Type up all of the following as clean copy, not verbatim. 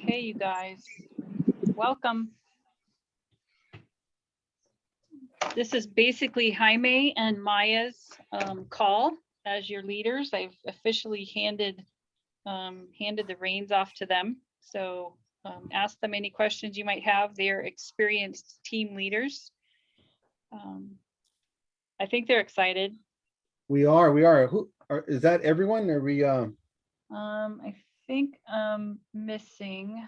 Okay, you guys, welcome. This is basically Jaime and Maya's call as your leaders. I've officially handed the reins off to them. So ask them any questions you might have. They're experienced team leaders. I think they're excited. We are. Who is that? Everyone? Are we? I think missing.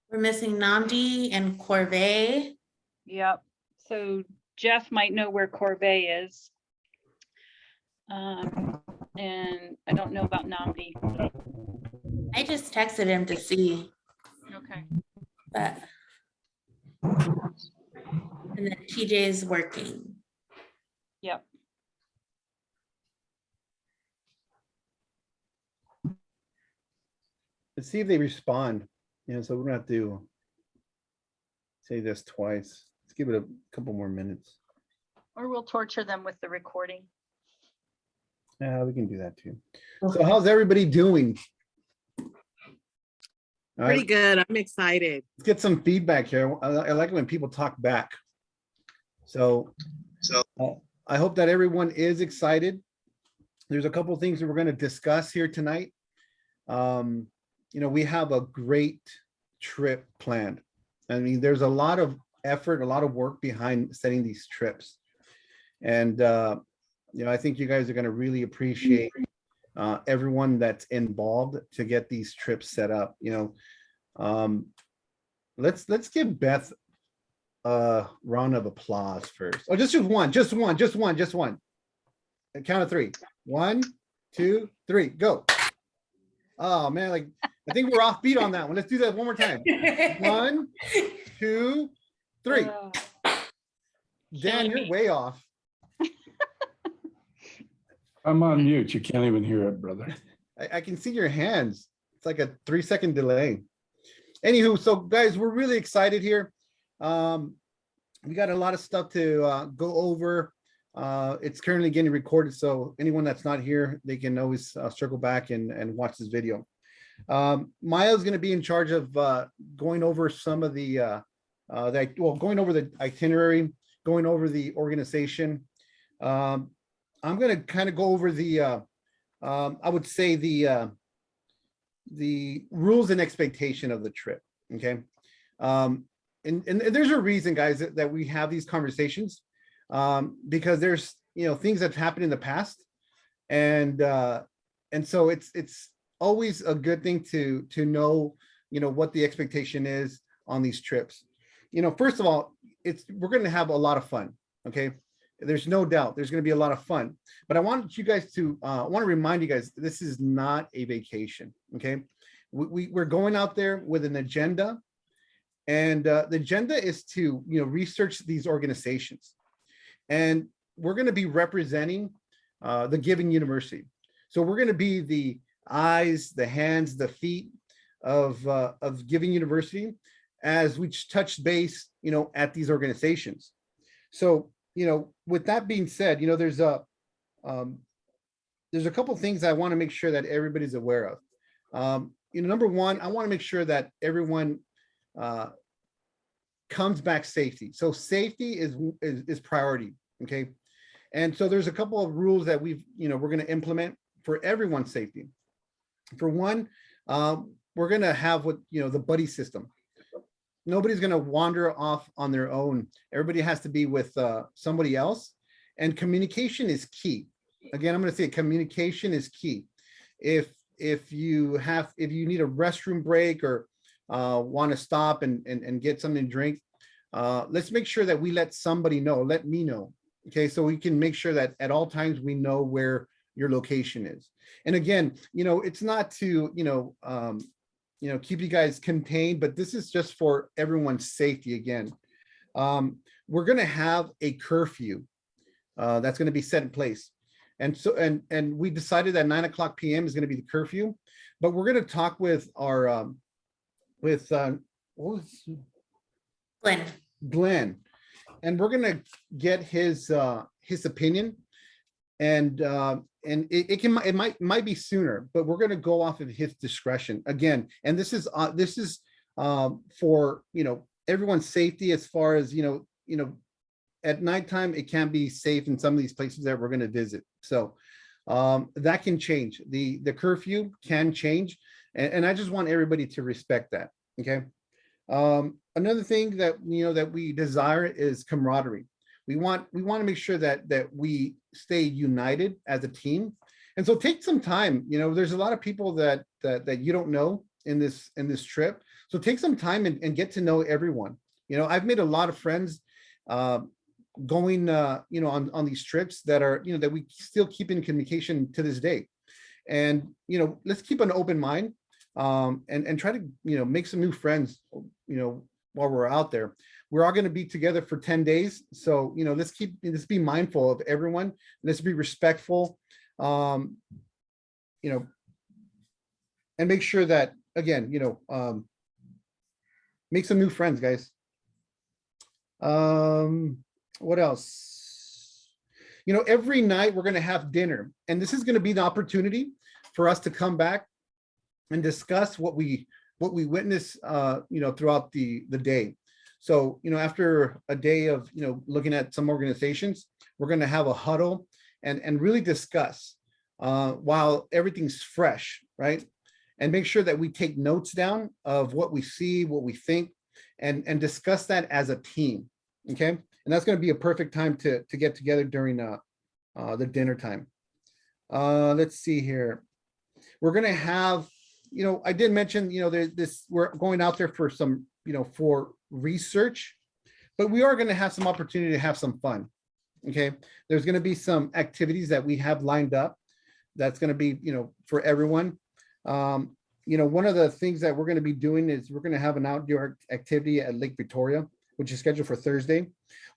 We're missing Namdi and Corvée. Yep. So Jeff might know where Corvée is. And I don't know about Namdi. I just texted him to see, Okay. but and then TJ is working. Yep. Let's see if they respond. So we're gonna have to say this twice. Let's give it a couple more minutes. Or we'll torture them with the recording. Yeah, we can do that too. So how's everybody doing? All Pretty right, good. I'm excited. let's get some feedback here. I like it when people talk back. So I hope that everyone is excited. There's a couple things that we're going to discuss here tonight. We have a great trip planned. I mean, there's a lot of effort, a lot of work behind setting these trips. And, I think you guys are going to really appreciate everyone that's involved to get these trips set up. Let's give Beth a round of applause first. Oh, just one. A count of three. 1, 2, 3, go. Oh man, I think we're off beat on that one. Let's do that one more time. 1, 2, 3. Dan, you're way off. I'm on mute. You can't even hear it, brother. I can see your hands. It's like a 3-second delay. Anywho, so guys, we're really excited here. We got a lot of stuff to go over. It's currently getting recorded, so anyone that's not here, they can always circle back and watch this video. Maya's going to be in charge of going over some of the going over the itinerary, going over the organization. I'm going to kind of go over the I would say the rules and expectation of the trip. Okay. And there's a reason, guys, that we have these conversations, because there's things that happened in the past, and so it's always a good thing to know what the expectation is on these trips. First of all, we're going to have a lot of fun. Okay. There's no doubt there's going to be a lot of fun, but I want you guys to want to remind you guys, this is not a vacation. Okay. We're going out there with an agenda, and the agenda is to research these organizations, and we're going to be representing the Giving University. So we're going to be the eyes, the hands, the feet of Giving University as we touch base at these organizations. So with that being said, there's a couple things I want to make sure that everybody's aware of. Number one, I want to make sure that everyone comes back safety. So safety is priority. Okay. And so there's a couple of rules that we're going to implement for everyone's safety. For one, we're going to have the buddy system. Nobody's going to wander off on their own. Everybody has to be with somebody else, and communication is key. Again, I'm going to say communication is key. If you need a restroom break or want to stop and get something to drink, let's make sure that we let somebody know. Let me know. Okay, so we can make sure that at all times we know where your location is. And again, it's not to keep you guys contained, but this is just for everyone's safety. Again, we're going to have a curfew that's going to be set in place. And so, and we decided that 9:00 p.m. is going to be the curfew, but we're going to talk with our, Glenn, and we're going to get his opinion, and it might be sooner, but we're going to go off of his discretion again. And this is for, everyone's safety as far as, at nighttime, it can be safe in some of these places that we're going to visit. So that can change. The curfew can change. And I just want everybody to respect that. Okay. Another thing that, that we desire is camaraderie. We want to make sure that we stay united as a team. And so take some time, there's a lot of people that you don't know in this trip. So take some time and get to know everyone. I've made a lot of friends going, on these trips that are, that we still keep in communication to this day. And, let's keep an open mind and try to, make some new friends, while we're out there. We're all going to be together for 10 days. So, let's be mindful of everyone. Let's be respectful, and make sure that, again, make some new friends, guys. What else? Every night we're going to have dinner, and this is going to be the opportunity for us to come back and discuss what we witness, throughout the day. So, after a day of, looking at some organizations, we're going to have a huddle and really discuss while everything's fresh, right? And make sure that we take notes down of what we see, what we think, and discuss that as a team. Okay. And that's going to be a perfect time to get together during the dinner time. Let's see here. We're going to have, I did mention, we're going out there for some, for research, but we are going to have some opportunity to have some fun. Okay. There's going to be some activities that we have lined up. That's going to be, for everyone. One of the things that we're going to be doing is we're going to have an outdoor activity at Lake Victoria, which is scheduled for Thursday.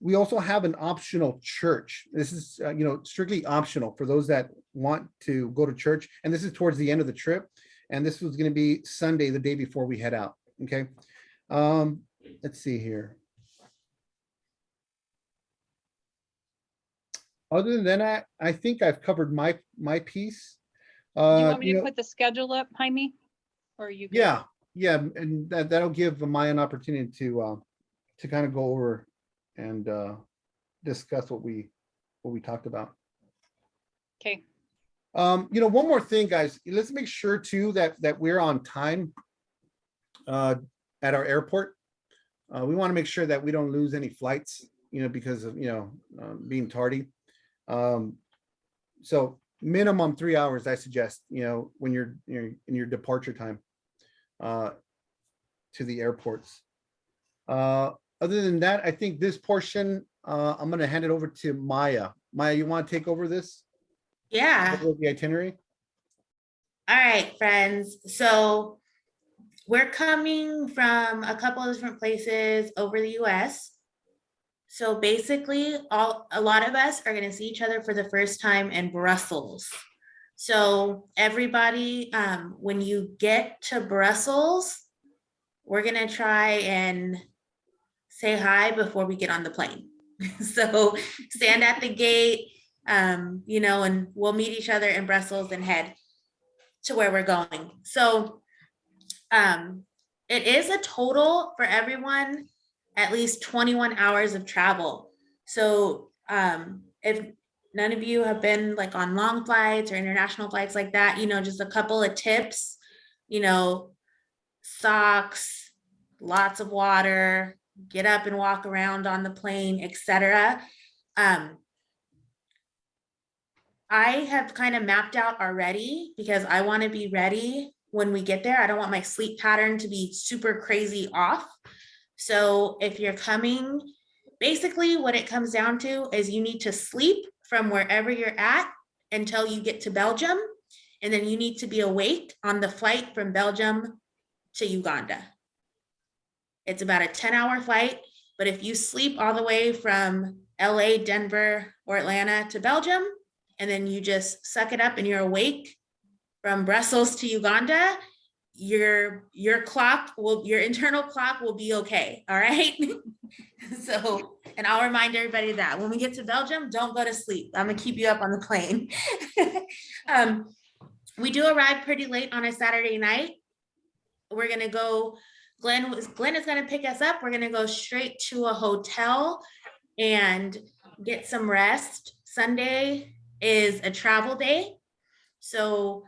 We also have an optional church. This is, strictly optional for those that want to go to church. And this is towards the end of the trip. And this was going to be Sunday, the day before we head out. Okay. Let's see here. Other than that, I think I've covered my piece. Do you want me to put the schedule up, Jaime? Or you? Good? Yeah. And that'll give Maya an opportunity to kind of go over and discuss what we talked about. Okay. One more thing, guys. Let's make sure too that we're on time at our airport. We want to make sure that we don't lose any flights, because of being tardy. So minimum 3 hours, I suggest, when you're in your departure time to the airports. Other than that, I think this portion, I'm going to hand it over to Maya. Maya, you want to take over this? Yeah. The itinerary? All right, friends. So we're coming from a couple of different places over the US. So basically, a lot of us are going to see each other for the first time in Brussels. So everybody, when you get to Brussels, we're going to try and say hi before we get on the plane. So stand at the gate, and we'll meet each other in Brussels and head to where we're going. So it is a total for everyone, at least 21 hours of travel. So if none of you have been like on long flights or international flights like that, just a couple of tips, socks, lots of water, get up and walk around on the plane, etc. I have kind of mapped out already because I want to be ready when we get there. I don't want my sleep pattern to be super crazy off. So if you're coming, basically what it comes down to is you need to sleep from wherever you're at until you get to Belgium. And then you need to be awake on the flight from Belgium to Uganda. It's about a 10-hour flight, but if you sleep all the way from LA, Denver, or Atlanta to Belgium, and then you just suck it up and you're awake from Brussels to Uganda, your internal clock will be okay. All right. So, and I'll remind everybody that when we get to Belgium, don't go to sleep. I'm gonna keep you up on the plane. We do arrive pretty late on a Saturday night. We're gonna go Glenn is going to pick us up. We're going to go straight to a hotel and get some rest. Sunday is a travel day, so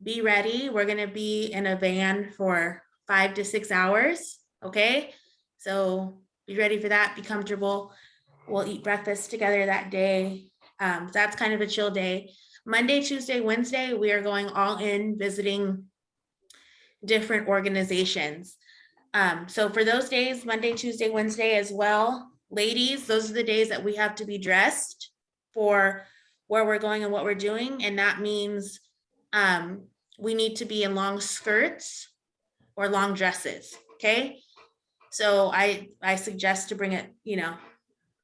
be ready. We're going to be in a van for 5 to 6 hours. Okay, so be ready for that. Be comfortable. We'll eat breakfast together that day. That's kind of a chill day. Monday, Tuesday, Wednesday, we are going all in visiting different organizations. So for those days, Monday, Tuesday, Wednesday as well, ladies, those are the days that we have to be dressed for where we're going and what we're doing. And that means we need to be in long skirts or long dresses. Okay. So I suggest to bring it,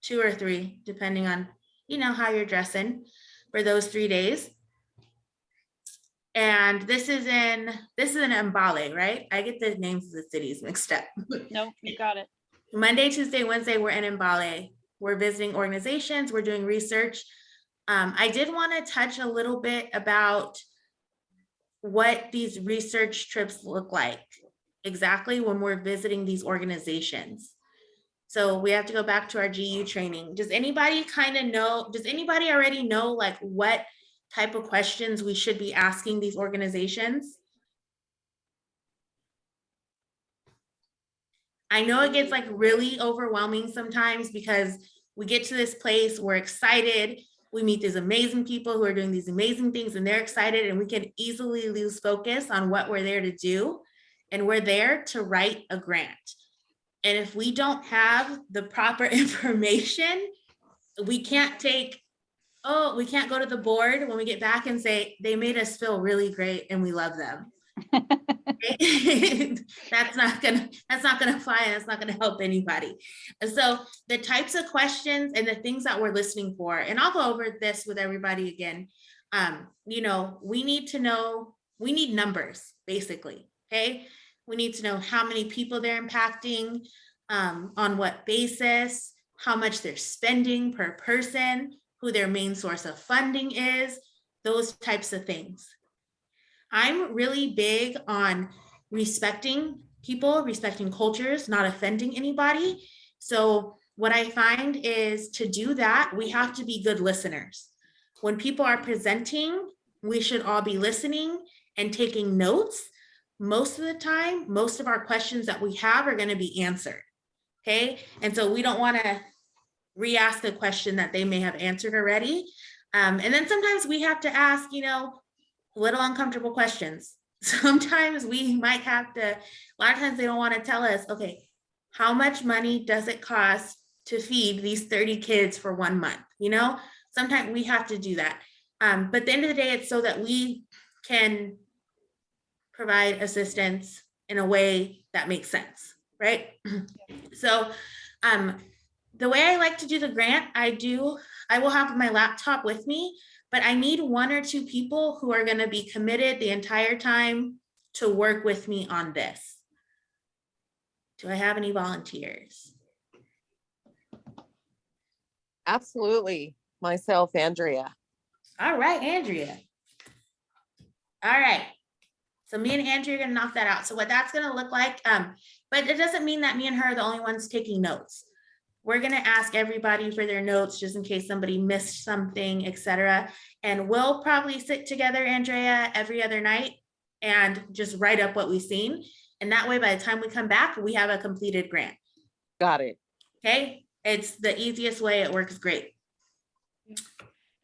2 or 3, depending on, how you're dressing for those 3 days. And this is in Mbale, right? I get the names of the cities mixed up. Nope, you got it. Monday, Tuesday, Wednesday, we're in Mbale. We're visiting organizations, we're doing research. I did want to touch a little bit about what these research trips look like exactly when we're visiting these organizations. So we have to go back to our GU training. Does anybody already know like what type of questions we should be asking these organizations? I know it gets like really overwhelming sometimes because we get to this place, we're excited, we meet these amazing people who are doing these amazing things and they're excited, and we can easily lose focus on what we're there to do. And we're there to write a grant. And if we don't have the proper information, we can't go to the board when we get back and say, they made us feel really great and we love them. That's not gonna fly, and that's not gonna help anybody. So the types of questions and the things that we're listening for, and I'll go over this with everybody again. We need numbers, basically. Okay, we need to know how many people they're impacting, on what basis, how much they're spending per person, who their main source of funding is, those types of things. I'm really big on respecting people, respecting cultures, not offending anybody. So what I find is, to do that, we have to be good listeners. When people are presenting, we should all be listening and taking notes. Most of the time, most of our questions that we have are going to be answered. Okay. And so we don't want to re-ask a question that they may have answered already. And then sometimes we have to ask, little uncomfortable questions. Sometimes we might have to, a lot of times they don't want to tell us, okay, how much money does it cost to feed these 30 kids for 1 month? Sometimes we have to do that. But at the end of the day, it's so that we can provide assistance in a way that makes sense, right? So the way I like to do the grant, I will have my laptop with me, but I need 1 or 2 people who are going to be committed the entire time to work with me on this. Do I have any volunteers? Absolutely. Myself, Andrea. All right, Andrea. All right. So me and Andrea are going to knock that out. So what that's going to look like, but it doesn't mean that me and her are the only ones taking notes. We're going to ask everybody for their notes just in case somebody missed something, etc. And we'll probably sit together, Andrea, every other night and just write up what we've seen. And that way, by the time we come back, we have a completed grant. Got it. Okay. It's the easiest way. It works great.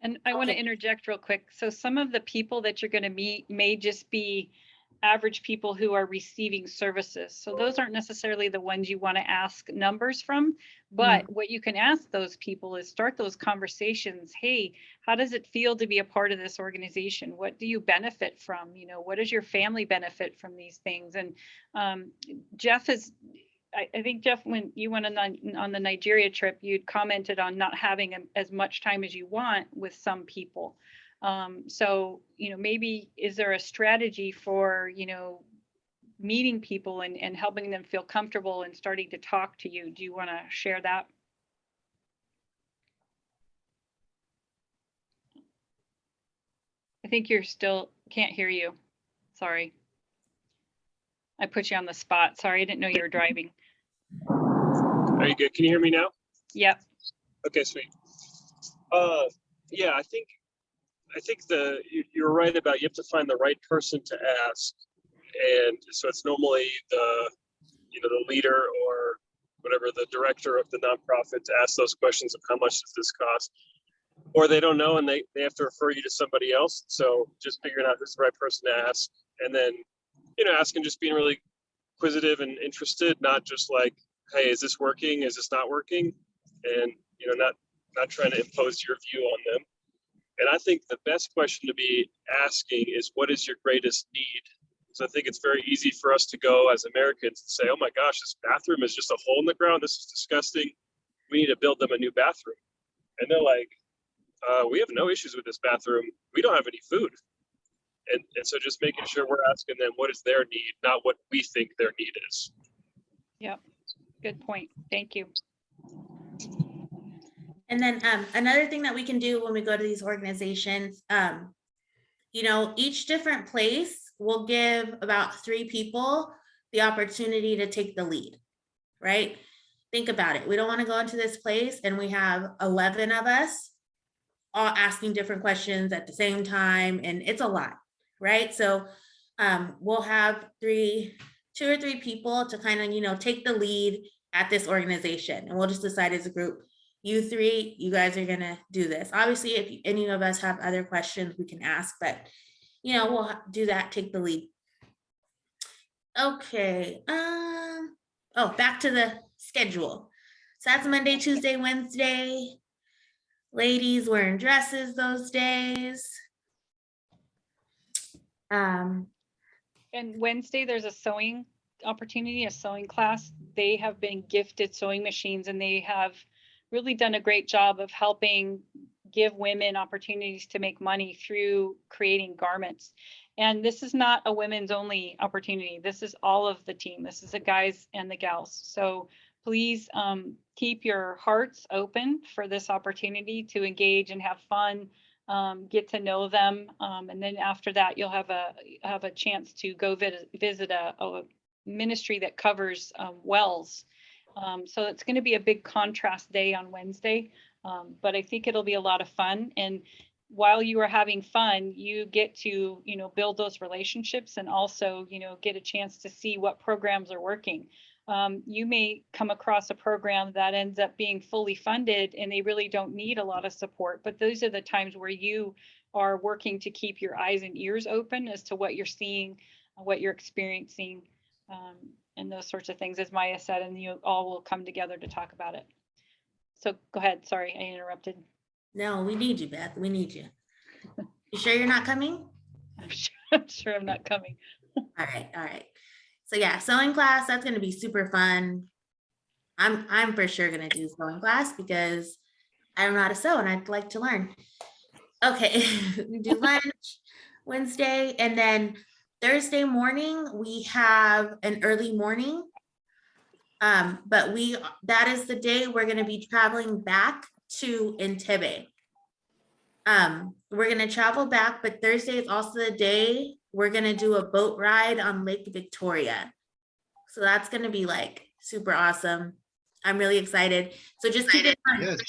And I want to Okay. interject real quick. So some of the people that you're going to meet may just be average people who are receiving services. So those aren't necessarily the ones you want to ask numbers from, but what you can ask those people is start those conversations. Hey, how does it feel to be a part of this organization? What do you benefit from? What does your family benefit from these things? And Jeff I think, Jeff, when you went on the Nigeria trip, you'd commented on not having as much time as you want with some people. So, maybe is there a strategy for, meeting people and helping them feel comfortable and starting to talk to you? Do you want to share that? I think you're still, can't hear you. Sorry. I put you on the spot. Sorry, I didn't know you were driving. Are you good? Can you hear me now? Yep. Okay, sweet. Yeah, I think you're right about you have to find the right person to ask, and so it's normally the the leader or whatever, the director of the nonprofit, to ask those questions of how much does this cost, or they don't know and they have to refer you to somebody else. So just figuring out who's the right person to ask, and then asking, just being really inquisitive and interested, not just like, hey, is this working, is this not working, and not trying to impose your view on them. And I think the best question to be asking is, what is your greatest need? So I think it's very easy for us to go as Americans and say, oh my gosh, this bathroom is just a hole in the ground, this is disgusting, we need to build them a new bathroom. And they're like, we have no issues with this bathroom, we don't have any food. And so just making sure we're asking them what is their need, not what we think their need is. Yep. Good point. Thank you. And then another thing that we can do when we go to these organizations, each different place will give about 3 people the opportunity to take the lead, right? Think about it. We don't want to go into this place and we have 11 of us all asking different questions at the same time, and it's a lot, right? So we'll have 2 or 3 people to kind of, take the lead at this organization, and we'll just decide as a group, you 3, you guys are gonna do this. Obviously, if any of us have other questions, we can ask, but we'll do that, take the lead. Okay, back to the schedule. So that's Monday, Tuesday, Wednesday. Ladies wearing dresses those days. And Wednesday, there's a sewing opportunity, a sewing class. They have been gifted sewing machines, and they have really done a great job of helping give women opportunities to make money through creating garments. And this is not a women's only opportunity. This is all of the team. This is the guys and the gals. So please keep your hearts open for this opportunity to engage and have fun, get to know them. And then after that, you'll have a chance to go visit a ministry that covers wells. So it's going to be a big contrast day on Wednesday, but I think it'll be a lot of fun. And while you are having fun, you get to, build those relationships, and also, get a chance to see what programs are working. You may come across a program that ends up being fully funded and they really don't need a lot of support, but those are the times where you are working to keep your eyes and ears open as to what you're seeing, what you're experiencing, and those sorts of things, as Maya said, and you all will come together to talk about it. So go ahead. Sorry, I interrupted. No, we need you, Beth. We need you. You sure you're not coming? I'm sure I'm not coming. All right. So yeah, sewing class, that's going to be super fun. I'm for sure going to do sewing class because I don't know how to sew and I'd like to learn. Okay, we do lunch Wednesday, and then Thursday morning we have an early morning. But that is the day we're going to be traveling back to Entebbe. We're going to travel back, but Thursday is also the day we're going to do a boat ride on Lake Victoria. So that's going to be like super awesome. I'm really excited. So just keep it in mind.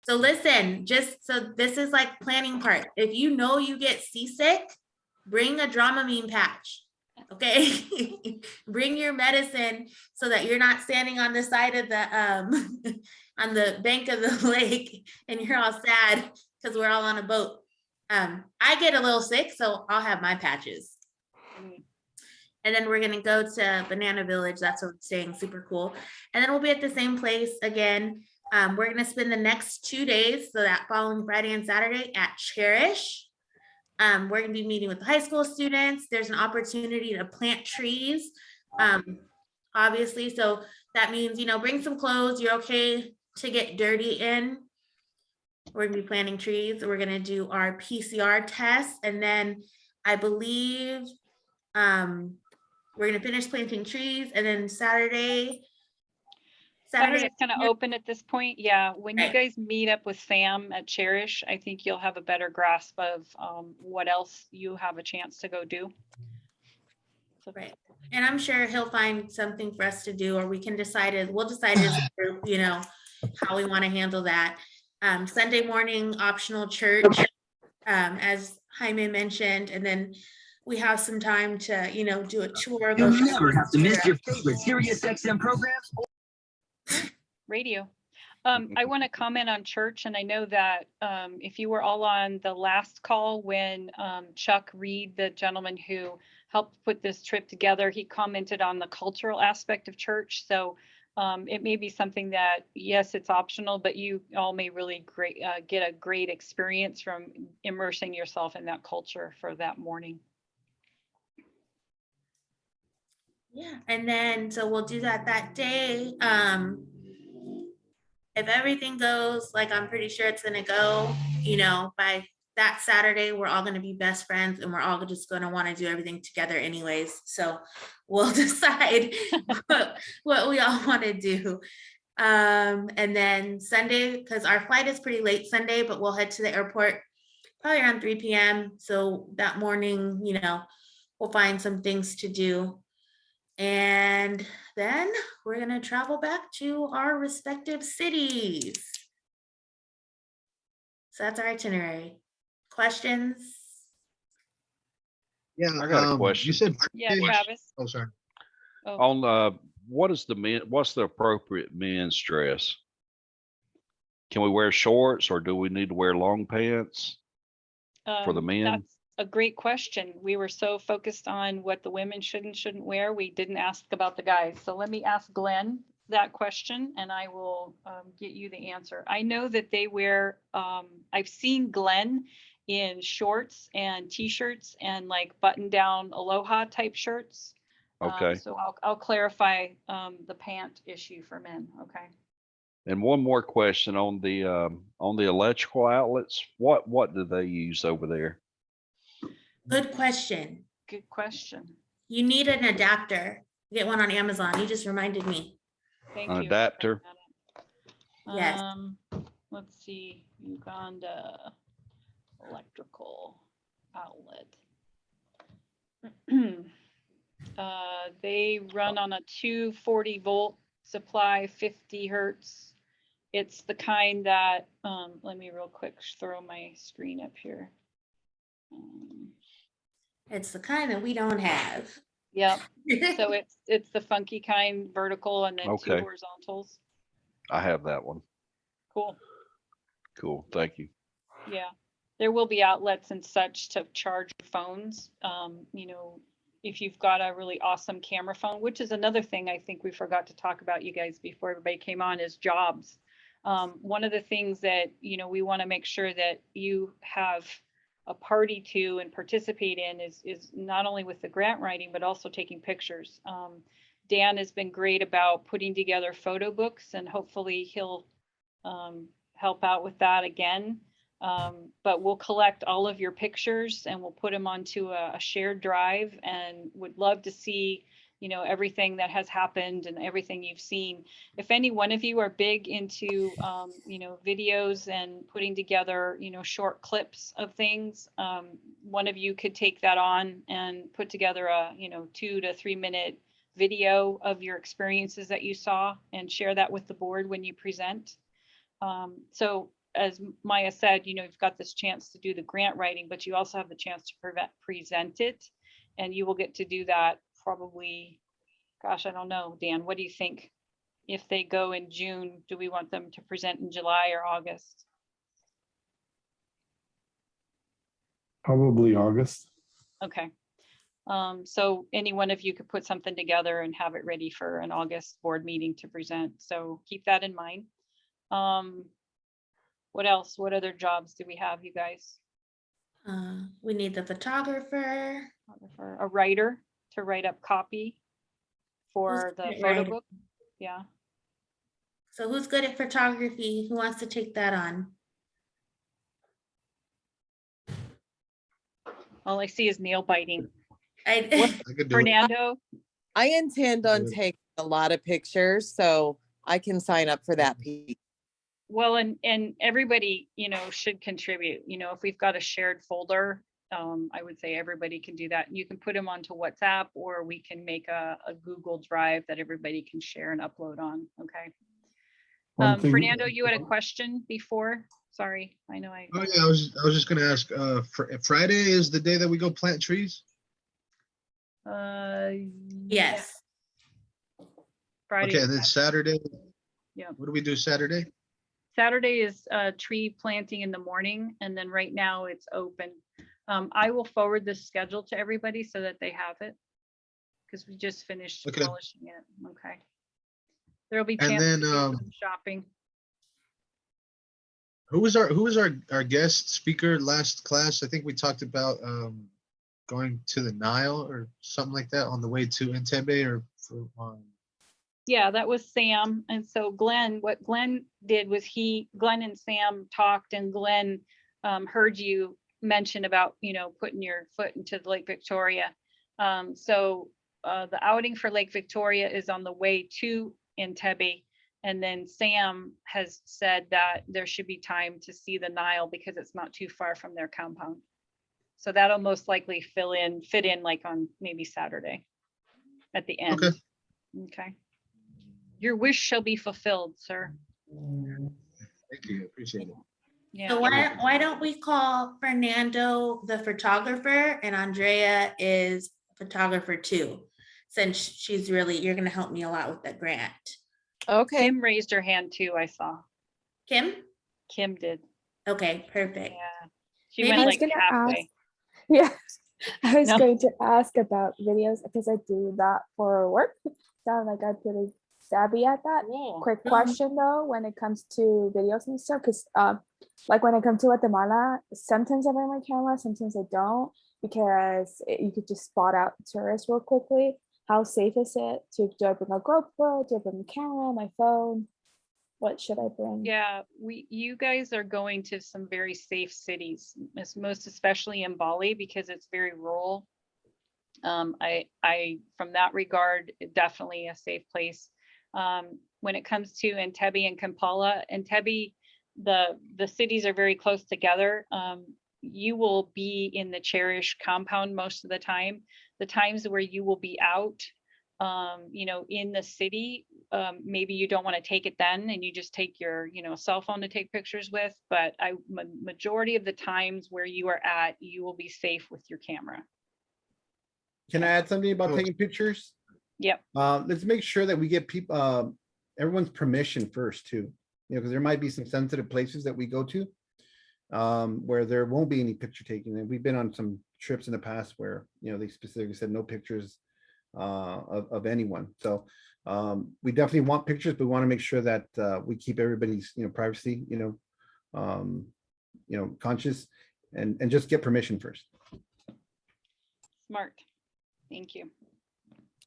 So listen, so this is like planning part. If you get seasick, bring a Dramamine patch. Okay, bring your medicine so that you're not standing on the side of the on the bank of the lake and you're all sad because we're all on a boat. I get a little sick, so I'll have my patches. And then we're gonna go to Banana Village. That's what's staying, super cool. And then we'll be at the same place again. We're gonna spend the next 2 days, so that following Friday and Saturday, at Cherish. We're going to be meeting with the high school students. There's an opportunity to plant trees, obviously. So that means, bring some clothes. You're okay to get dirty in. We're going to be planting trees. We're going to do our PCR test. And then I believe we're going to finish planting trees. And then Saturday Saturday's kind of open at this point. Yeah, when you Right. guys meet up with Sam at Cherish, I think you'll have a better grasp of what else you have a chance to go do. Right. And I'm sure he'll find something for us to do, or we can decide it, we'll decide as a group, you know, how we want to handle that. Sunday morning, optional church, as Jaime mentioned, and then we have some time to, you know, do a tour. go You'll show never them have to miss around. your favorite Sirius XM programs. Radio. I want to comment on church, and I know that if you were all on the last call when Chuck Reed, the gentleman who helped put this trip together, he commented on the cultural aspect of church. So it may be something that, yes, it's optional, but you all may really get a great experience from immersing yourself in that culture for that morning. Yeah, and then, so we'll do that day. If everything goes like I'm pretty sure it's gonna go, you know, by that Saturday, we're all gonna be best friends and we're all just gonna wanna do everything together anyways. So we'll decide what we all wanna do. And then Sunday, because our flight is pretty late Sunday, but we'll head to the airport probably around 3 p.m. So that morning, you know, we'll find some things to do. And then we're gonna travel back to our respective cities. So that's our itinerary. Questions? Yeah, I got a you question. said. Yeah, Travis. Oh, sorry. Oh, On what's the appropriate men's dress? Can we wear shorts or do we need to wear long pants for the men? That's a great question. We were so focused on what the women should and shouldn't wear. We didn't ask about the guys. So let me ask Glenn that question and I will get you the answer. I know that they wear, I've seen Glenn in shorts and t-shirts and like button down aloha type shirts. Okay. So I'll clarify the pant issue for men. Okay. And one more question on the electrical outlets. What do they use over there? Good question. Good question. You need an adapter. Get one on Amazon. You just reminded me. Thank An you. adapter? Yes. Let's see, Uganda electrical outlet. They run on a 240 volt supply, 50 hertz. It's the kind that, let me real quick throw my screen up here. It's the kind that we don't have. Yep. So it's the funky kind, vertical, and then two Okay. horizontals. I have that one. Cool. Cool. Thank you. Yeah, there will be outlets and such to charge phones. You know, if you've got a really awesome camera phone, which is another thing I think we forgot to talk about, you guys, before everybody came on, is jobs. One of the things that, you know, we want to make sure that you have a party to and participate in is not only with the grant writing, but also taking pictures. Dan has been great about putting together photo books, and hopefully he'll help out with that again. But we'll collect all of your pictures and we'll put them onto a shared drive, and would love to see, you know, everything that has happened and everything you've seen. If any one of you are big into, you know, videos and putting together, you know, short clips of things, one of you could take that on and put together a, you know, 2 to 3 minute video of your experiences that you saw and share that with the board when you present. So as Maya said, you know, you've got this chance to do the grant writing, but you also have the chance to present it, and you will get to do that probably, gosh, I don't know, Dan, what do you think? If they go in June, do we want them to present in July or August? Probably August. Okay. So any one of you could put something together and have it ready for an August board meeting to present. So keep that in mind. What else? What other jobs do we have, you guys? We need the photographer. A writer to write up copy for Who's the good at photo writing? book. Yeah. So who's good at photography? Who wants to take that on? All I see is nail biting. I, I could do it. Fernando, I intend on Good. taking a lot of pictures, so I can sign up for that piece. well, and everybody, you know, should contribute. You know, if we've got a shared folder, I would say everybody can do that. You can put them onto WhatsApp, or we can make a Google Drive that everybody can share and upload on. Okay. One thing- Fernando, you had a question before? Sorry, I know I. Oh yeah, I was just gonna ask. Friday is the day that we go plant trees. Uh, Yes. Friday. Okay, and then Saturday. Yeah. What do we do Saturday? Saturday is tree planting in the morning, and then right now it's open. I will forward this schedule to everybody so that they have it, because we just finished Okay. polishing it. Okay. There'll be And chance to then, do some shopping. who was our guest speaker last class? I think we talked about going to the Nile or something like that on the way to Entebbe or Yeah, that was Sam. And so Glenn, what Glenn did was Glenn and Sam talked, and Glenn heard you mention about, putting your foot into Lake Victoria. So the outing for Lake Victoria is on the way to Entebbe. And then Sam has said that there should be time to see the Nile because it's not too far from their compound. So that'll most likely fit in like on maybe Saturday at the end. Okay. Okay. Your wish shall be fulfilled, sir. Thank you, appreciate it. Yeah. So why don't we call Fernando the photographer and Andrea is photographer too? Since you're gonna help me a lot with the grant. Okay. Kim raised her hand too, I saw. Kim? Kim did. Okay, perfect. Yeah. She Maybe- went I was like gonna halfway. Yeah, I was No. going to ask about videos because I do that for work. Sound like I'm pretty savvy at that. Quick question though, when it comes to videos and stuff, because like when I come to Guatemala, sometimes I bring my camera, sometimes I don't, because you could just spot out tourists real quickly. How safe is it? Do I bring a GoPro? Do I bring a camera, my phone? What should I bring? Yeah, you guys are going to some very safe cities, most especially in Bali, because it's very rural. I from that regard, definitely a safe place. When it comes to Entebbe and Kampala, Entebbe, the cities are very close together. You will be in the Cherish compound most of the time. The times where you will be out, in the city, maybe you don't want to take it then, and you just take your, cell phone to take pictures with. But majority of the times where you are at, you will be safe with your camera. Can I add something about Oh. taking pictures? Yep. Let's make sure that we get people, everyone's permission first too. Because there might be some sensitive places that we go to where there won't be any picture taking. And we've been on some trips in the past where, they specifically said no pictures of anyone. So we definitely want pictures, but we want to make sure that we keep everybody's, privacy, conscious and just get permission first. Smart. Thank you.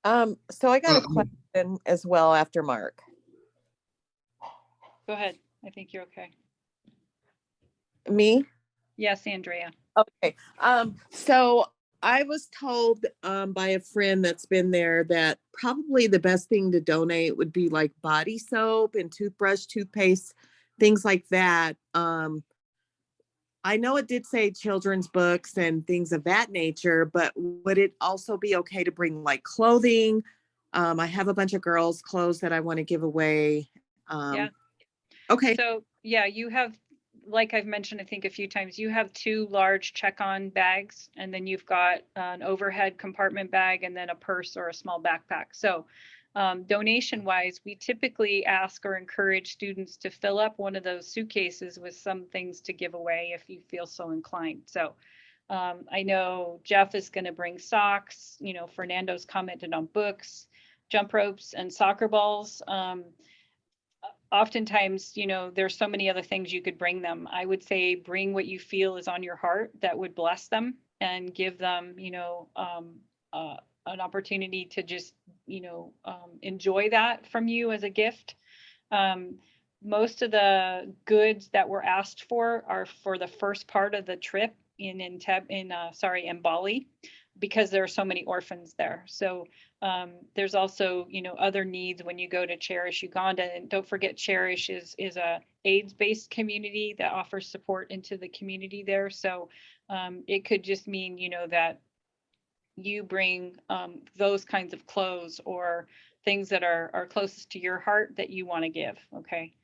So I got a question as well after Mark. Go ahead. I think you're okay. Me? Yes, Andrea. Okay. So I was told by a friend that's been there that probably the best thing to donate would be like body soap and toothbrush, toothpaste, things like that. I know it did say children's books and things of that nature, but would it also be okay to bring like clothing? I have a bunch of girls' clothes that I want to give away. Yeah. Okay. So yeah, you have, like I've mentioned, I think a few times, you have 2 large check-on bags, and then you've got an overhead compartment bag and then a purse or a small backpack. So donation wise, we typically ask or encourage students to fill up one of those suitcases with some things to give away if you feel so inclined. So I know Jeff is going to bring socks, Fernando's commented on books, jump ropes, and soccer balls. Oftentimes, there's so many other things you could bring them. I would say bring what you feel is on your heart that would bless them and give them, an opportunity to just, enjoy that from you as a gift. Most of the goods that were asked for are for the first part of the trip in Bali. because there are so many orphans there. So there's also, you know, other needs when you go to Cherish Uganda. And don't forget, Cherish is a AIDS-based community that offers support into the community there. So it could just mean, you know, that you bring those kinds of clothes or things that are closest to your heart that you want to give. Okay.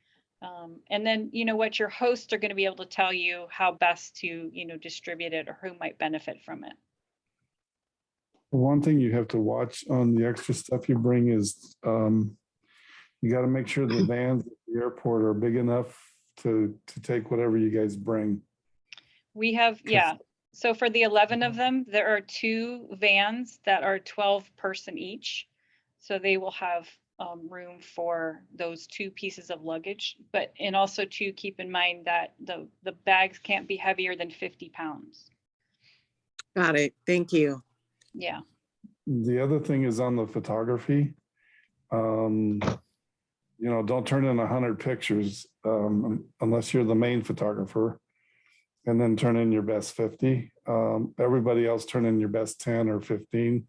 And then, you know what, your hosts are going to be able to tell you how best to, you know, distribute it or who might benefit from it. One thing you have to watch on the extra stuff you bring is you got to make sure the vans at the airport are big enough to take whatever you guys bring. We have, yeah. So for the 11 of them, there are 2 vans that are 12 person each. So they will have room for those 2 pieces of luggage. But, and also to keep in mind that the bags can't be heavier than 50 pounds. Got it. Thank you. Yeah. The other thing is on the photography. You know, don't turn in 100 pictures unless you're the main photographer, and then turn in your best 50. Everybody else turn in your best 10 or 15,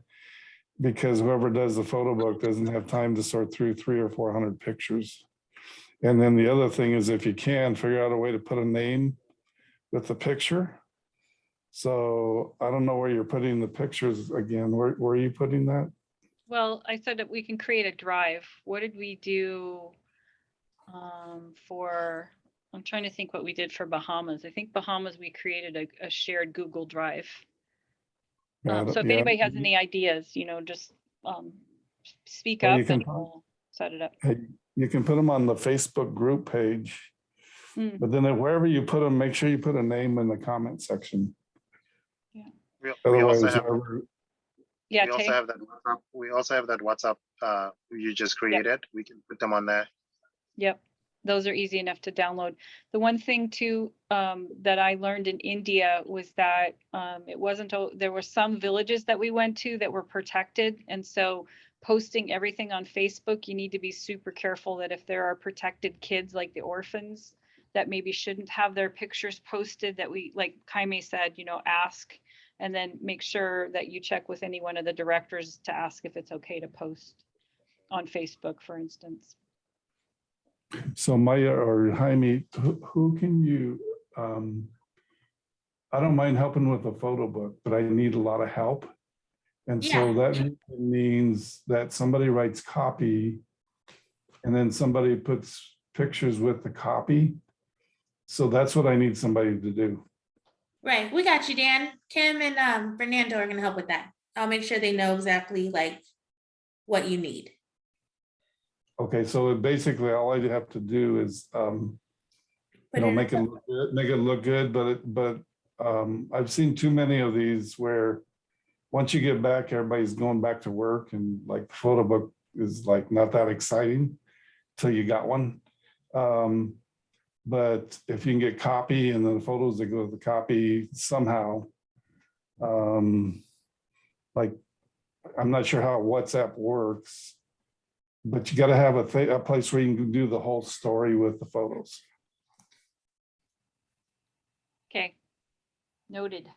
because whoever does the photo book doesn't have time to sort through 300 or 400 pictures. And then the other thing is, if you can, figure out a way to put a name with the picture. So I don't know where you're putting the pictures again. Where are you putting that? Well, I said that we can create a drive. What did we do for, I'm trying to think what we did for Bahamas. I think Bahamas, we created a shared Google Drive. So if anybody has any ideas, you know, just speak Well, up you can and we'll set it up. You can put them on the Facebook group page, Mm. but then wherever you put them, make sure you put a name in the comment section. We also Otherwise, have whoever, Yeah, we also Tay? have that WhatsApp. We also have that WhatsApp you just created. We can put them on there. Yep, those are easy enough to download. The one thing too that I learned in India was that it wasn't, there were some villages that we went to that were protected. And so posting everything on Facebook, you need to be super careful that if there are protected kids like the orphans that maybe shouldn't have their pictures posted, that we, like Jaime said, you know, ask, and then make sure that you check with any one of the directors to ask if it's okay to post on Facebook, for instance. so Maya or Jaime, who can you, I don't mind helping with the photo book, but I need a lot of help. And so that means that somebody writes copy and then somebody puts pictures with the copy. So that's what I need somebody to do. Right, we got you, Dan. Kim and Fernando are gonna help with that. I'll make sure they know exactly like what you need. Okay, so basically all I have to do is, you know, make it look good, but I've seen too many of these where once you get back, everybody's going back to work, and like the photo book is like not that exciting till you got one. But if you can get copy and then the photos that go with the copy somehow, like I'm not sure how WhatsApp works, but you got to have a place where you can do the whole story with the photos. Okay, noted.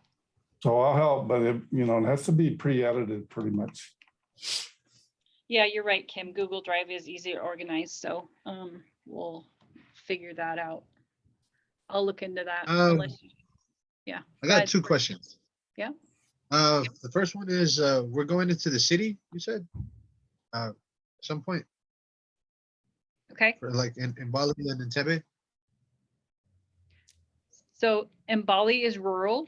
So I'll help, but it, you know, it has to be pre-edited pretty much. Yeah, you're right, Kim. Google Drive is easy to organize, so we'll figure that out. I'll look into that. Unless you, yeah. I go got ahead. 2 questions. Yeah. The first one is we're going into the city, you said? At some point, Okay. for like in Bali and Entebbe? So Mbali is rural.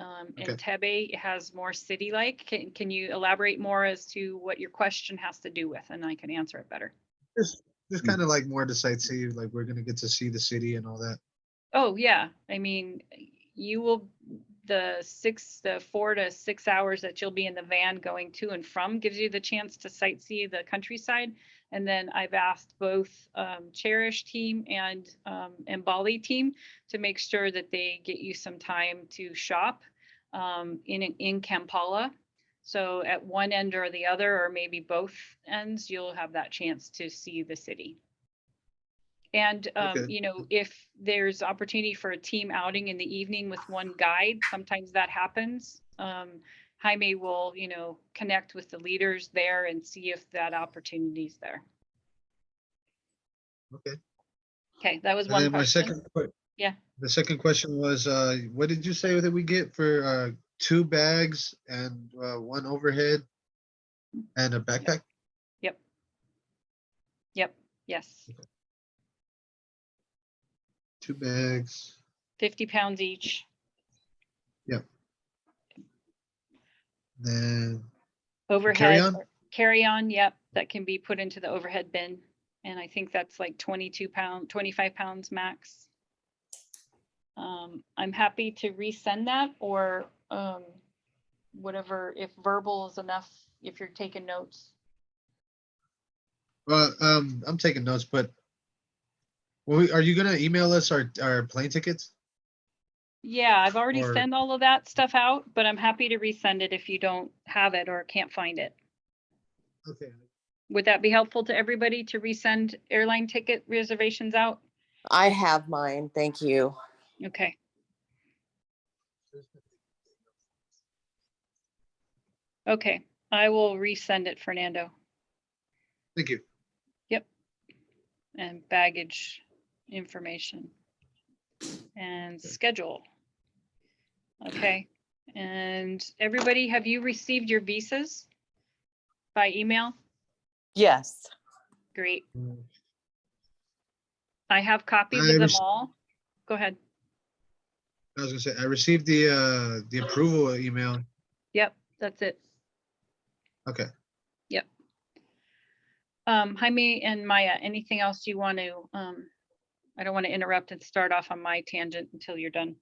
Okay. Entebbe has more city-like. Can you elaborate more as to what your question has to do with, and I can answer it better. Just kind of like more to sightsee, like we're gonna get to see the city and all that. Oh yeah, I mean, you will, the 4 to 6 hours that you'll be in the van going to and from gives you the chance to sightsee the countryside. And then I've asked both Cherish team and Mbali team to make sure that they get you some time to shop in Kampala. So at one end or the other, or maybe both ends, you'll have that chance to see the city. And, Okay. you know, if there's opportunity for a team outing in the evening with one guide, sometimes that happens. Jaime will, connect with the leaders there and see if that opportunity is there. Okay. Okay, that was And one then my question. Yeah. The second question was, what did you say that we get for 2 bags and 1 overhead and a backpack? Yep. Yep. Yes. 2 bags. 50 pounds each. Then Overhead. carry-on? Carry on. Yep. That can be put into the overhead bin. And I think that's like 25 pounds max. I'm happy to resend that, or whatever, if verbal is enough, if you're taking notes. Well, I'm taking notes, but are you gonna email us our plane tickets? Yeah, I've already Or- sent all of that stuff out, but I'm happy to resend it if you don't have it or can't find it. Okay. Would that be helpful to everybody to resend airline ticket reservations out? I have mine. Thank you. Okay. Okay, I will resend it, Fernando. Thank you. Yep. And baggage information and schedule. Okay. And everybody, have you received your visas by email? Yes. Great. I have copies I of them rec- all. Go ahead. I was gonna say, I received the approval email. Yep, that's it. Okay. Yep. Jaime and Maya, anything else you want to, I don't want to interrupt and start off on my tangent until you're done.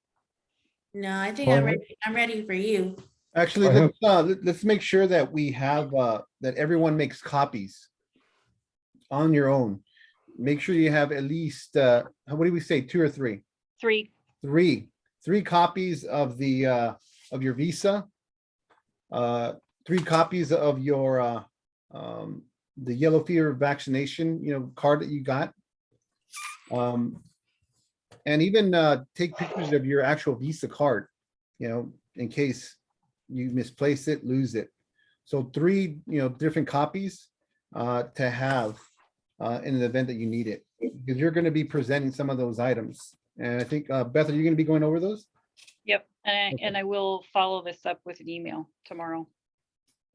No, I think Go I'm ahead. ready. I'm ready for you. Actually, I have- let's make sure that we have, that everyone makes copies on your own. Make sure you have at least, what do we say, 2 or 3? 3. Three copies of of your visa. 3 copies of your, the yellow fever vaccination, card that you got. And even, take pictures of your actual visa card, in case you misplace it, lose it. So 3, different copies, to have, in the event that you need it, because you're going to be presenting some of those items. And I think, Beth, are you going to be going over those? Yep. Okay. And I will follow this up with an email tomorrow.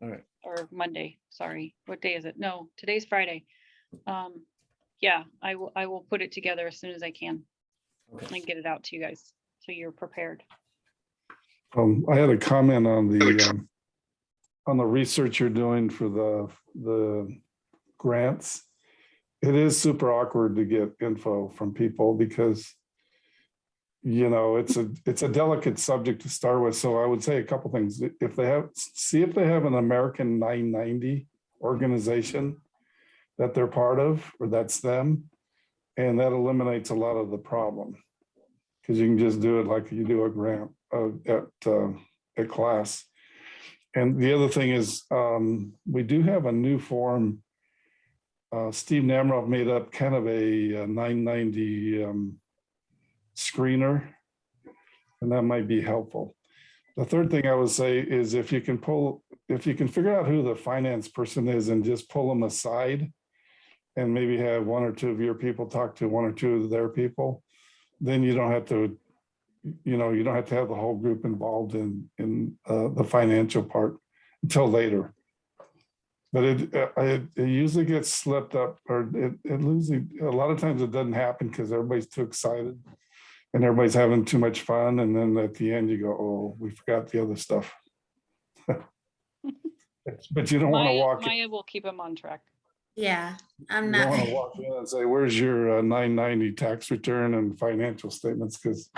All right. Or Monday, sorry. What day is it? No, today's Friday. Yeah, I will put it together as soon as I can Okay. and get it out to you guys, so you're prepared. I had a comment on the research you're doing for the grants. It is super awkward to get info from people because, it's a delicate subject to start with. So I would say a couple things. If they have an American 990 organization that they're part of, or that's them, and that eliminates a lot of the problem. Because you can just do it like you do a grant at class. And the other thing is, we do have a new form. Steve Namroff made up kind of a 990 screener, and that might be helpful. The third thing I would say is if you can figure out who the finance person is and just pull them aside and maybe have 1 or 2 of your people talk to 1 or 2 of their people, then you don't have to, you don't have to have the whole group involved in the financial part until later. But it usually gets slipped up, or it loses. A lot of times it doesn't happen because everybody's too excited and everybody's having too much fun. And then at the end you go, oh, we forgot the other stuff. But you don't want to walk in. Maya will keep them on track. Yeah, I'm You don't want to not. walk in and say, where's your 990 tax return and financial statements? Because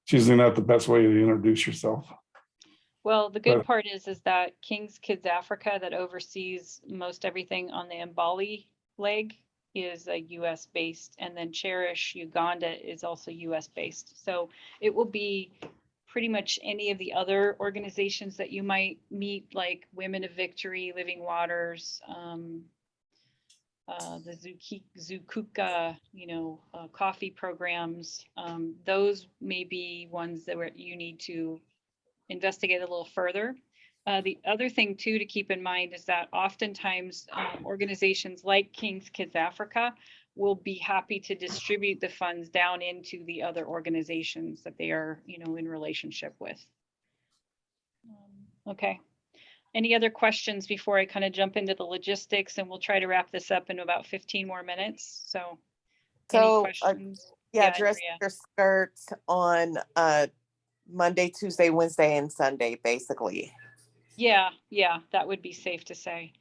it's usually not the best way to introduce yourself. Well, the good But- part is that King's Kids Africa, that oversees most everything on the Mbali leg, is a US based, and then Cherish Uganda is also US based. So it will be pretty much any of the other organizations that you might meet, like Women of Victory, Living Waters, the Zukuka, coffee programs. Those may be ones that you need to investigate a little further. The other thing too to keep in mind is that oftentimes organizations like King's Kids Africa will be happy to distribute the funds down into the other organizations that they are, in relationship with. Okay. Any other questions before I kind of jump into the logistics, and we'll try to wrap this up in about 15 more minutes. So any So, questions? yeah, Yeah, dress Andrea. your skirt on Monday, Tuesday, Wednesday, and Sunday, basically. Yeah, that would be safe to say.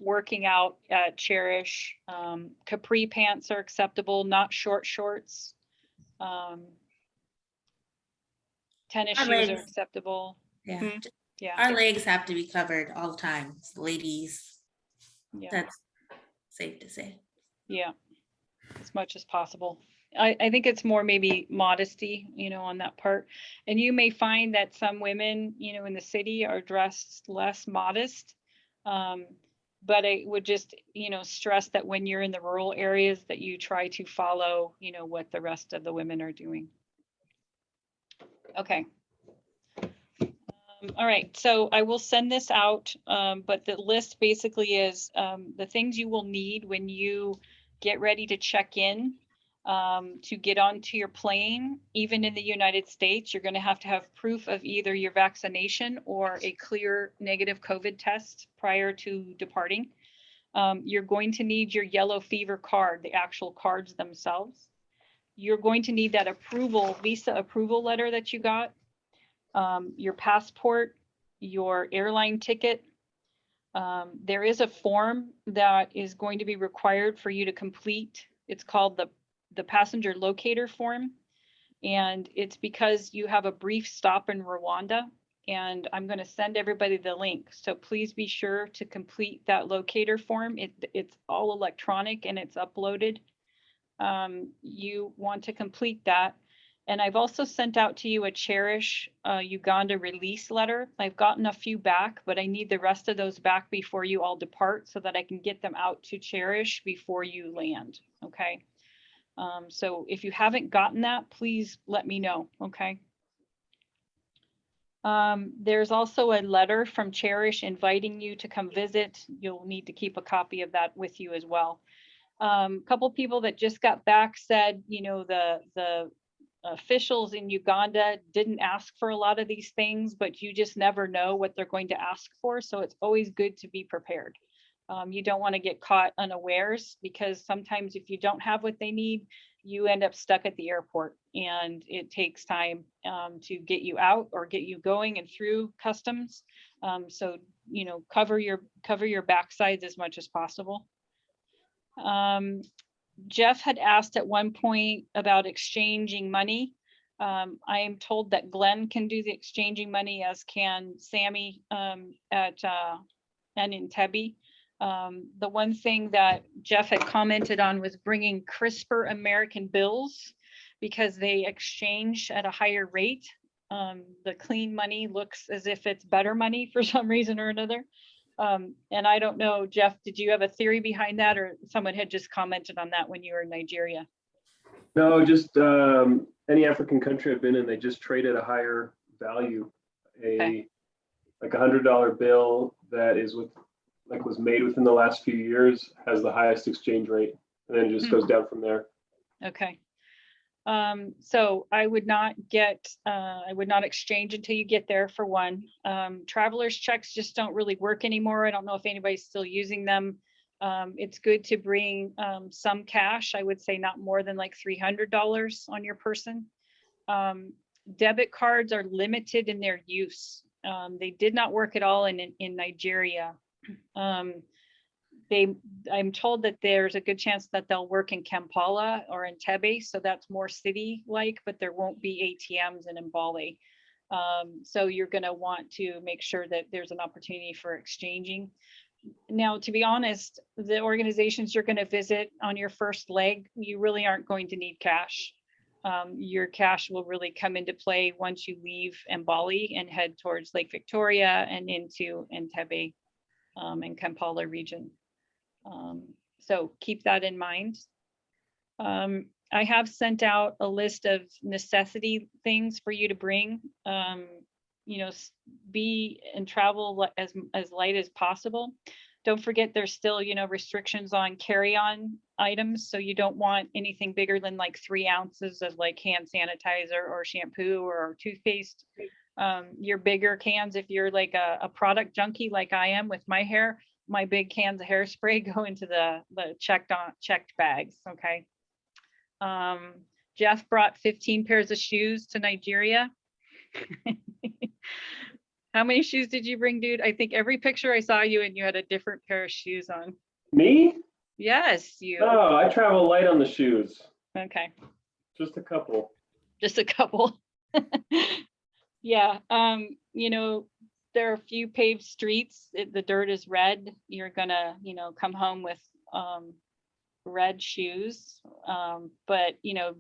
Working out at Cherish, capri pants are acceptable, not short shorts. Tennis Our shoes are legs, acceptable. yeah, Yeah, our legs have to be covered all the time, ladies. yeah, That's safe to say. yeah, as much as possible. I think it's more maybe modesty, on that part. And you may find that some women, in the city are dressed less modest. But I would just, stress that when you're in the rural areas that you try to follow, what the rest of the women are doing. Okay. All right, so I will send this out, but the list basically is the things you will need when you get ready to check in to get onto your plane. Even in the United States, you're going to have proof of either your vaccination or a clear negative COVID test prior to departing. You're going to need your yellow fever card, the actual cards themselves. You're going to need that visa approval letter that you got. Your passport, your airline ticket. There is a form that is going to be required for you to complete. It's called the passenger locator form. And it's because you have a brief stop in Rwanda, and I'm going to send everybody the link. So please be sure to complete that locator form. It's all electronic and it's uploaded. You want to complete that. And I've also sent out to you a Cherish Uganda release letter. I've gotten a few back, but I need the rest of those back before you all depart so that I can get them out to Cherish before you land, okay? So if you haven't gotten that, please let me know, okay? There's also a letter from Cherish inviting you to come visit. You'll need to keep a copy of that with you as well. A couple people that just got back said, the officials in Uganda didn't ask for a lot of these things, but you just never know what they're going to ask for. So it's always good to be prepared. You don't want to get caught unawares, because sometimes if you don't have what they need, you end up stuck at the airport, and it takes time to get you out or get you going and through customs. So, cover your backsides as much as possible. Jeff had asked at one point about exchanging money. I am told that Glenn can do the exchanging money, as can Sammy and in Tebby. The one thing that Jeff had commented on was bringing crisper American bills, because they exchange at a higher rate. The clean money looks as if it's better money for some reason or another. And I don't know, Jeff, did you have a theory behind that, or someone had just commented on that when you were in Nigeria? No, just any African country I've been in, they just trade at a higher value. Okay. Like $100 bill that was made within the last few years has the highest exchange rate, and then it just goes down from there. Okay. So I would not exchange until you get there, for one. Traveler's checks just don't really work anymore. I don't know if anybody's still using them. It's good to bring some cash. I would say not more than like $300 on your person. Debit cards are limited in their use. They did not work at all in Nigeria. I'm told that there's a good chance that they'll work in Kampala or in Tebe, so that's more city-like, but there won't be ATMs in Mbale. So you're going to want to make sure that there's an opportunity for exchanging. Now, to be honest, the organizations you're going to visit on your first leg, you really aren't going to need cash. Your cash will really come into play once you leave Mbale and head towards Lake Victoria and into Entebbe and Kampala region. So keep that in mind. I have sent out a list of necessity things for you to bring. be and travel as light as possible. Don't forget there's still, restrictions on carry-on items. So you don't want anything bigger than like 3 ounces of like hand sanitizer or shampoo or toothpaste. Your bigger cans, if you're like a product junkie like I am with my hair, my big cans of hairspray go into the checked bags. Okay. Jeff brought 15 pairs of shoes to Nigeria. How many shoes did you bring, dude? I think every picture I saw you and you had a different pair of shoes on. Me? Yes, you. Oh, I travel light on the shoes. Okay. Just a couple. Just a couple. Yeah. There are a few paved streets. The dirt is red. You're gonna, come home with red shoes. But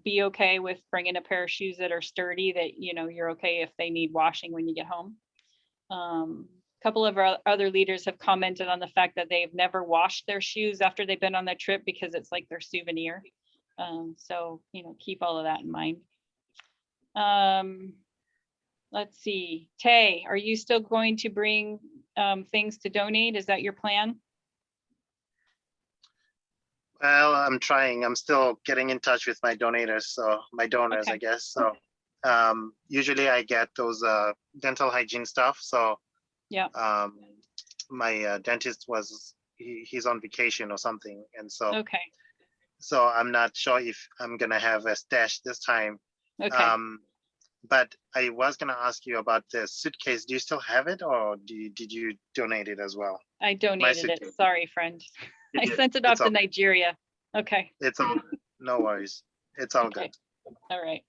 be okay with bringing a pair of shoes that are sturdy, that you're okay if they need washing when you get home. A couple of our other leaders have commented on the fact that they've never washed their shoes after they've been on their trip because it's like their souvenir. So keep all of that in mind. Let's see, Tay, are you still going to bring things to donate? Is that your plan? Well, I'm trying. I'm still getting in touch with my donors, so my donors, Okay. I guess. So usually I get those dental hygiene stuff. So Yeah. my dentist he's on vacation or something, and so Okay. so I'm not sure if I'm gonna have a stash this time. Okay. But I was gonna ask you about the suitcase. Do you still have it, or did you donate it as well? I donated it. suitcase. Sorry, friend. You I did. sent it off It's to all- Nigeria. Okay. It's all good. No worries. It's all Okay. good. All right.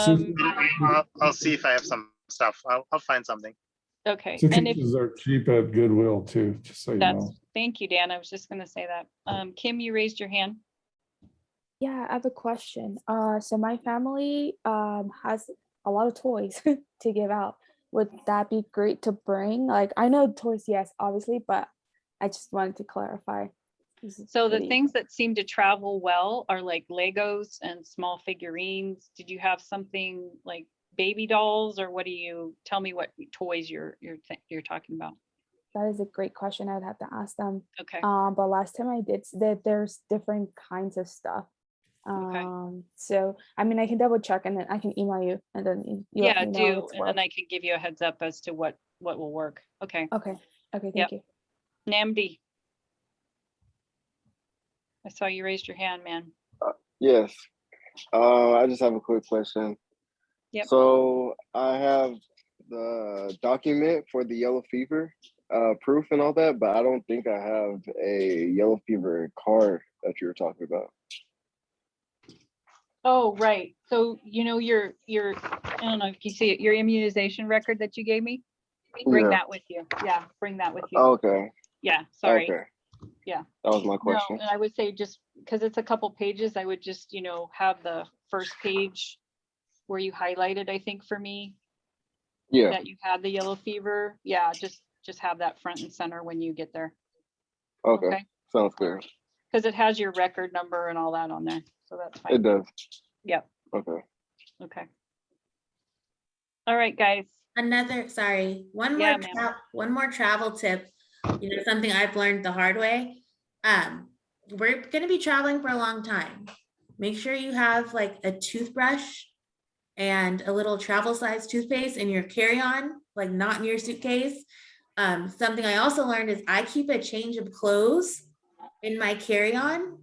Suitcases- I'll see if I have some stuff. I'll find something. Okay. And if Suitcases are cheap at Goodwill too, just so you that's, know. thank you, Dan. I was just gonna say that. Kim, you raised your hand. Yeah, I have a question. So my family has a lot of toys to give out. Would that be great to bring? Like, I know toys, yes, obviously, but I just wanted to clarify. This is So the pretty- things that seem to travel well are like Legos and small figurines. Did you have something like baby dolls, or what do you, tell me what toys you're talking about? That is a great question. I'd have to ask them. Okay. But last time I did, there's different kinds of stuff. Okay. So I mean, I can double check and then I can email you, and then you let Yeah, me know if do, it's and then worth. I can give you a heads up as to what will work. Okay. Okay. Okay. Yep. Thank you. Namdi. I saw you raised your hand, man. Yes. I just have a quick question. Yep. So I have the document for the yellow fever proof and all that, but I don't think I have a yellow fever card that you were talking about. Oh, right. So, your, I don't know if you see it, your immunization record that you gave me, bring Yeah. that with you. Yeah, bring that with you. Okay. Yeah, sorry. Okay. Yeah. That was my No, question. and I would say just because it's a couple pages, I would just, have the first page where you highlighted, I think for me, Yeah. that you had the yellow fever. Yeah, just have that front and center when you get there. Okay. Sounds good. Because it has your record number and all that on there. So that's fine. It does. Yep. Okay. Okay. All right, guys. Sorry, Yeah, one more travel tip, something I've learned the hard way. We're gonna be traveling for a long time. Make sure you have like a toothbrush and a little travel size toothpaste in your carry-on, like not in your suitcase. Something I also learned is I keep a change of clothes in my carry-on,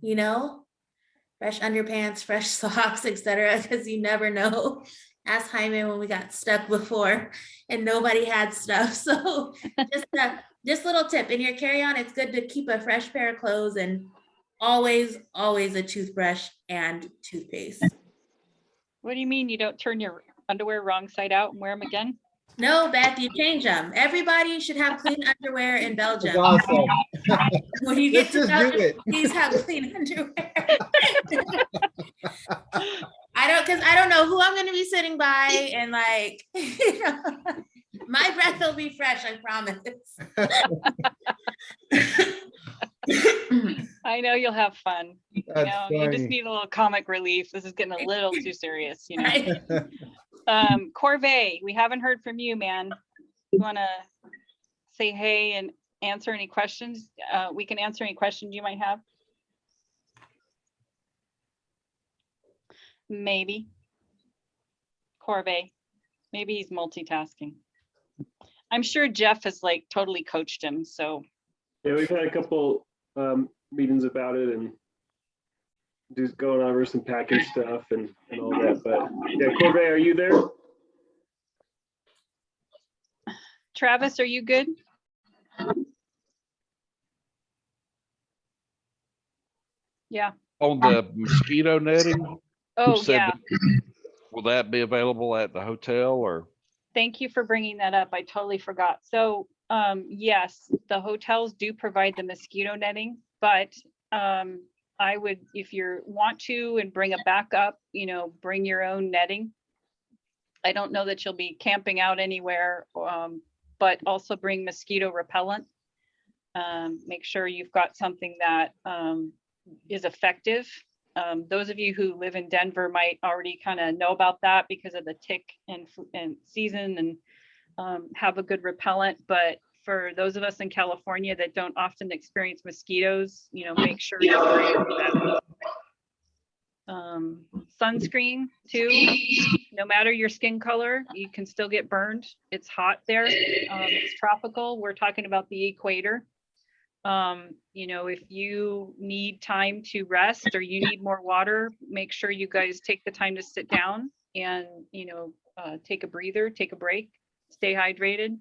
fresh underpants, fresh socks, etc., because you never know. Ask Jaime when we got stuck before and nobody had stuff. So just little tip in your carry-on, it's good to keep a fresh pair of clothes and always a toothbrush and toothpaste. What do you mean you don't turn your underwear wrong side out and wear them again? No, Beth, you change them. Everybody should have clean underwear in That's Belgium. awesome. When you get Let's to just do Belgium, it. please have clean underwear. Because I don't know who I'm going to be sitting by, and like, my breath will be fresh, I promise. I know you'll have fun. That's You just funny. need a little comic relief. This is getting a little too serious, Right. Corvée, we haven't heard from you, man. You wanna say hey and answer any questions? We can answer any questions you might have. Maybe. Corvée, maybe he's multitasking. I'm sure Jeff has like totally coached him, so. Yeah, we've had a couple meetings about it and just going over some packing stuff and all that. But yeah, Corvée, are you there? Travis, are you good? Yeah. On the mosquito netting, you Oh, said yeah. that- will that be available at the hotel or? Thank you for bringing that up. I totally forgot. So, yes, the hotels do provide the mosquito netting, but I would, if you want to and bring a backup, you know, bring your own netting. I don't know that you'll be camping out anywhere, but also bring mosquito repellent. Make sure you've got something that is effective. Those of you who live in Denver might already kind of know about that because of the tick and season and have a good repellent. But for those of us in California that don't often experience mosquitoes, you know, make sure you bring that. Sunscreen too. No matter your skin color, you can still get burned. It's hot there. It's tropical. We're talking about the equator. You know, if you need time to rest or you need more water, make sure you guys take the time to sit down and, you know, take a breather, take a break, stay hydrated.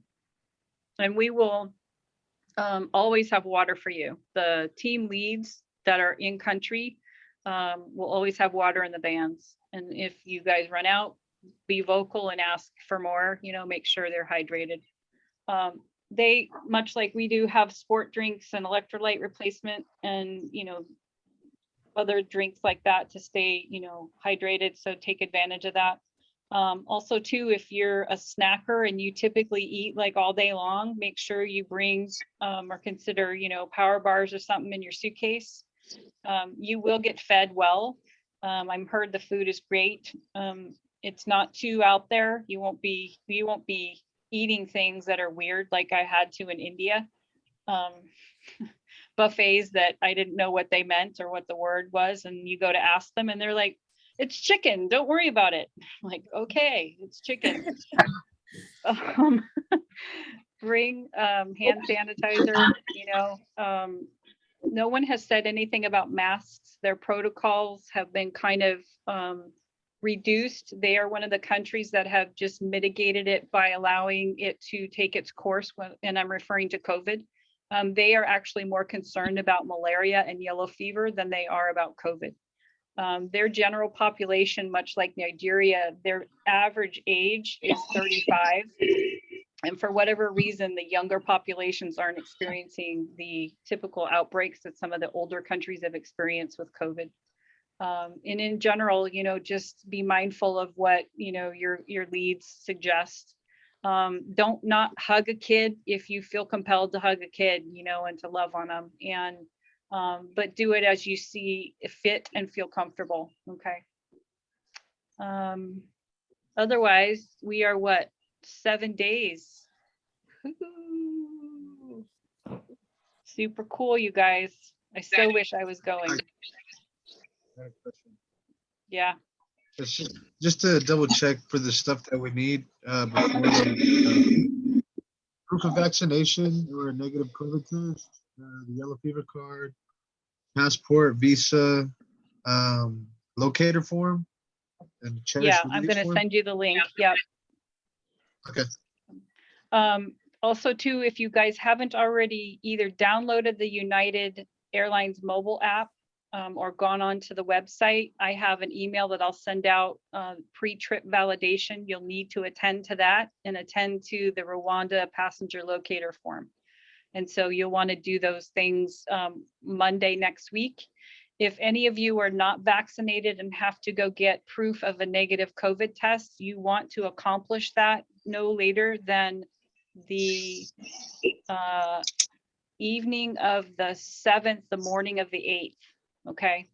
And we will always have water for you. The team leads that are in country will always have water in the vans. And if you guys run out, be vocal and ask for more, you know, make sure they're hydrated. They, much like we do, have sport drinks and electrolyte replacement and, you know, other drinks like that to stay, you know, hydrated. So take advantage of that. Also too, if you're a snacker and you typically eat like all day long, make sure you bring or consider, you know, power bars or something in your suitcase. You will get fed well. I've heard the food is great. It's not too out there. You won't be eating things that are weird like I had to in India. Buffets that I didn't know what they meant or what the word was, and you go to ask them and they're like, it's chicken, don't worry about it. I'm like, okay, it's chicken. Bring hand sanitizer, you know. No one has said anything about masks. Their protocols have been kind of reduced. They are one of the countries that have just mitigated it by allowing it to take its course, and I'm referring to COVID. They are actually more concerned about malaria and yellow fever than they are about COVID. Their general population, much like Nigeria, their average age is 35. And for whatever reason, the younger populations aren't experiencing the typical outbreaks that some of the older countries have experienced with COVID. And in general, you know, just be mindful of what, you know, your leads suggest. Don't not hug a kid if you feel compelled to hug a kid, you know, and to love on them. And but do it as you see fit and feel comfortable. Okay. Otherwise, we are what, 7 days. Woo-hoo. Super cool, you guys. I so wish I was going. Yeah. Just to double check for the stuff that we need before the proof of vaccination or a negative COVID test, the yellow fever card, passport, visa, locator form, and Yeah, I'm going to send you the link. Yep. Okay. Also too, if you guys haven't already either downloaded the United Airlines mobile app or gone on to the website, I have an email that I'll send out pre-trip validation. You'll need to attend to that and attend to the Rwanda passenger locator form. And so you'll want to do those things Monday next week. If any of you are not vaccinated and have to go get proof of a negative COVID test, you want to accomplish that no later than the evening of the 7th, the morning of the 8th. Okay.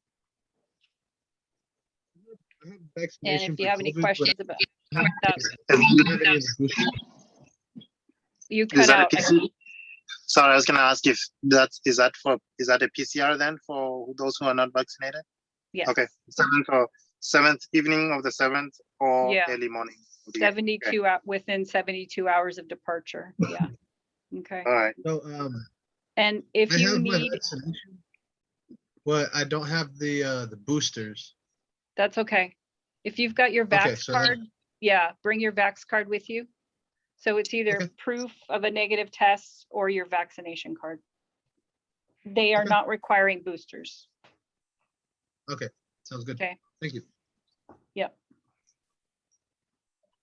I have And vaccination if you for have any COVID, but questions about I don't that, have any of the boosters. you Is cut that a out. PCR? Sorry, I was gonna ask if is that a PCR then for those who are not vaccinated? Yes. Okay, 7th evening of the 7th or Yeah. early morning. of the 8th. Okay. 72 out within 72 hours of departure. Yeah. Okay. All right. So And if I you have my need, vaccination, but I don't have the boosters. that's okay. If you've got your Okay, Vax so then- card, yeah, bring your Vax card with you. So it's either Okay. proof of a negative test or your vaccination card. They are Okay. not requiring boosters. Okay, sounds good. Okay. Thank you. Yep.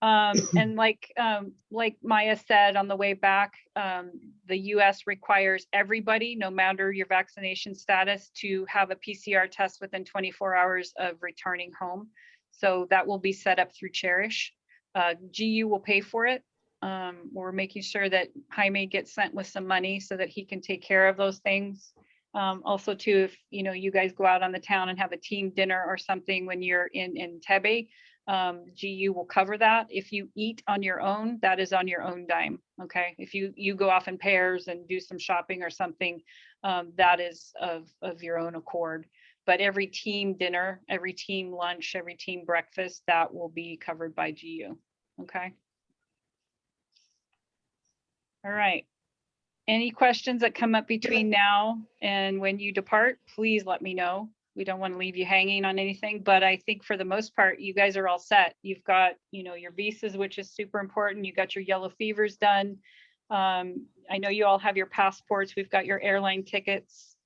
And like Maya said on the way back, the US requires everybody, no matter your vaccination status, to have a PCR test within 24 hours of returning home. So that will be set up through Cherish. GU will pay for it. We're making sure that Jaime gets sent with some money so that he can take care of those things. Also too, if you guys go out on the town and have a team dinner or something when you're in Entebbe, GU will cover that. If you eat on your own, that is on your own dime. Okay. If you go off in pairs and do some shopping or something, that is of your own accord. But every team dinner, every team lunch, every team breakfast, that will be covered by GU. Okay. All right. Any questions that come up between now and when you depart, please let me know. We don't want to leave you hanging on anything, but I think for the most part, you guys are all set. You've got, your visas, which is super important. You got your yellow fevers done. I know you all have your passports. We've got your airline tickets.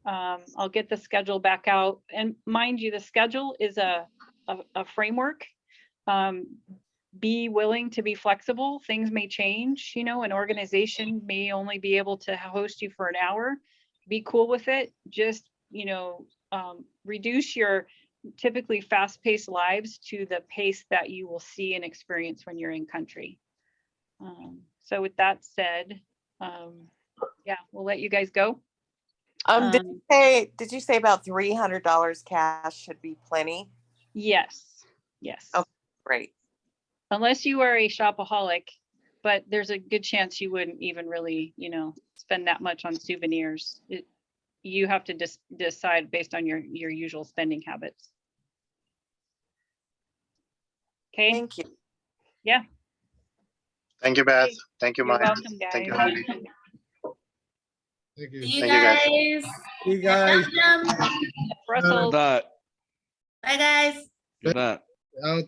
I'll get the schedule back out. And mind you, the schedule is a framework. Be willing to be flexible. Things may change, an organization may only be able to host you for an hour. Be cool with it. Just, reduce your typically fast-paced lives to the pace that you will see and experience when you're in country. So with that said, yeah, we'll let you guys go. Did you say about $300 cash should be plenty? Yes. Yes. Oh, great. Unless you are a shopaholic, but there's a good chance you wouldn't even really, spend that much on souvenirs. You have to just decide based on your usual spending habits. Okay. Thank you. Yeah. Thank you, Beth. Thank you, You're Maya. welcome, guys. Thank you, Jaime. Thank you. See you Thank you, guys. guys. You guys. Welcome. Brussels. Good night. Bye, guys. Good night. Out.